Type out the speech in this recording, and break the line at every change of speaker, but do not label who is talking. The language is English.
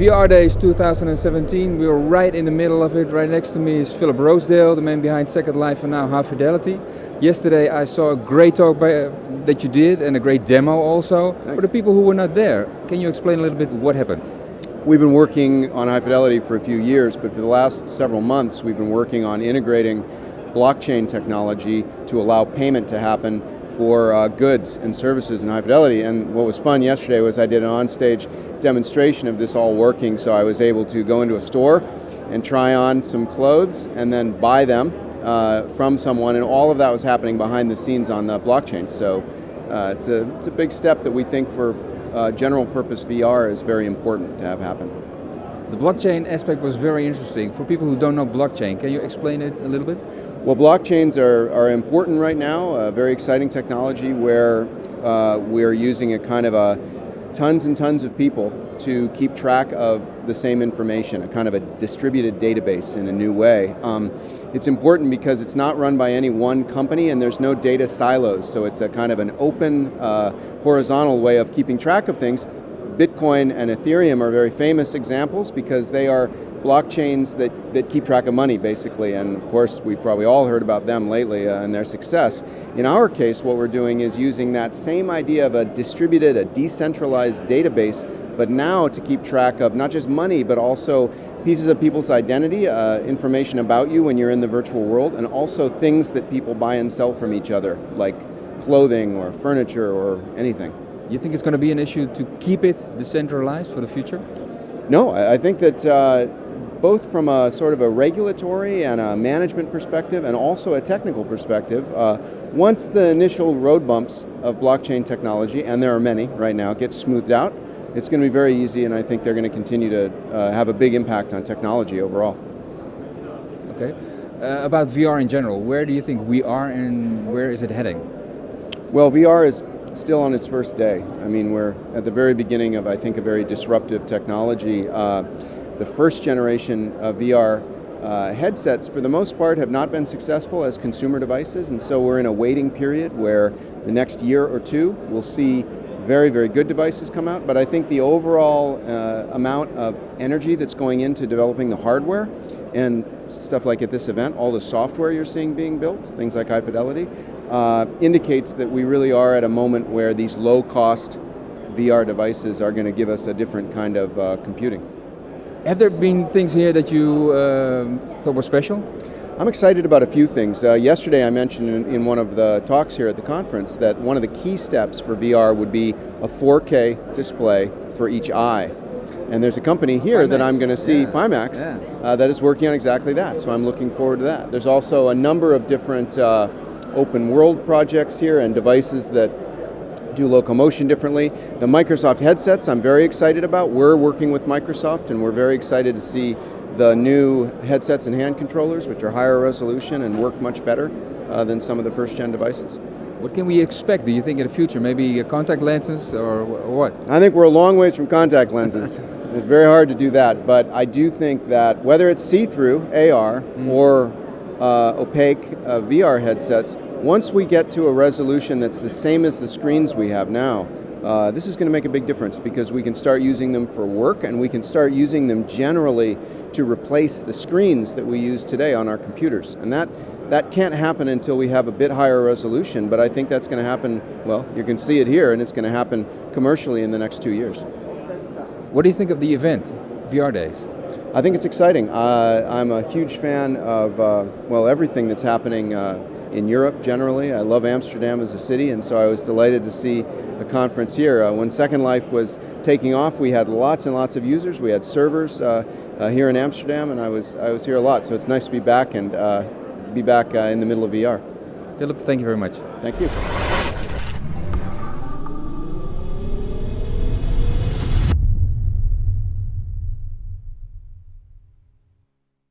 VR Days 2017, we were right in the middle of it. Right next to me is Philip Rosedale, the man behind Second Life and now High Fidelity. Yesterday I saw a great talk that you did and a great demo also.
Thanks.
For the people who were not there, can you explain a little bit what happened?
We've been working on High Fidelity for a few years, but for the last several months we've been working on integrating blockchain technology to allow payment to happen for goods and services in High Fidelity. And what was fun yesterday was I did an on-stage demonstration of this all working, so I was able to go into a store and try on some clothes and then buy them from someone, and all of that was happening behind the scenes on the blockchain. So it's a big step that we think for general purpose VR is very important to have happen.
The blockchain aspect was very interesting. For people who don't know blockchain, can you explain it a little bit?
Well, blockchains are important right now, a very exciting technology where we're using a kind of tons and tons of people to keep track of the same information, a kind of a distributed database in a new way. It's important because it's not run by any one company and there's no data silos, so it's a kind of an open, horizontal way of keeping track of things. Bitcoin and Ethereum are very famous examples because they are blockchains that keep track of money, basically, and of course we've probably all heard about them lately and their success. In our case, what we're doing is using that same idea of a distributed, a decentralized database, but now to keep track of not just money, but also pieces of people's identity, information about you when you're in the virtual world, and also things that people buy and sell from each other, like clothing or furniture or anything.
You think it's going to be an issue to keep it decentralized for the future?
No, I think that both from a sort of a regulatory and a management perspective and also a technical perspective, once the initial road bumps of blockchain technology, and there are many right now, get smoothed out, it's going to be very easy, and I think they're going to continue to have a big impact on technology overall.
Okay. About VR in general, where do you think we are and where is it heading?
Well, VR is still on its first day. I mean, we're at the very beginning of, I think, a very disruptive technology. The first generation of VR headsets, for the most part, have not been successful as consumer devices, and so we're in a waiting period where the next year or two we'll see very, very good devices come out, but I think the overall amount of energy that's going into developing the hardware and stuff like at this event, all the software you're seeing being built, things like High Fidelity, indicates that we really are at a moment where these low-cost VR devices are going to give us a different kind of computing.
Have there been things here that you thought were special?
I'm excited about a few things. Yesterday I mentioned in one of the talks here at the conference that one of the key steps for VR would be a 4K display for each eye. And there's a company here that I'm going to see, Pimax, that is working on exactly that. So I'm looking forward to that. There's also a number of different open world projects here and devices that do locomotion differently. The Microsoft headsets I'm very excited about. We're working with Microsoft and we're very excited to see the new headsets and hand controllers, which are higher resolution and work much better than some of the first-gen devices.
What can we expect, do you think, in the future? Maybe contact lenses or what?
I think we're a long ways from contact lenses. It's very hard to do that, but I do think that whether it's see-through, AR, or opaque VR headsets, once we get to a resolution that's the same as the screens we have now, this is going to make a big difference because we can start using them for work and we can start using them generally to replace the screens that we use today on our computers. And that can't happen until we have a bit higher resolution, but I think that's going to happen, well, you can see it here, and it's going to happen commercially in the next 2 years.
What do you think of the event, VR Days?
I think it's exciting. I'm a huge fan of, well, everything that's happening in Europe generally. I love Amsterdam as a city, and so I was delighted to see a conference here. When Second Life was taking off, we had lots and lots of users. We had servers here in Amsterdam, and I was here a lot. So it's nice to be back and be back in the middle of VR.
Philip, thank you very much.
Thank you.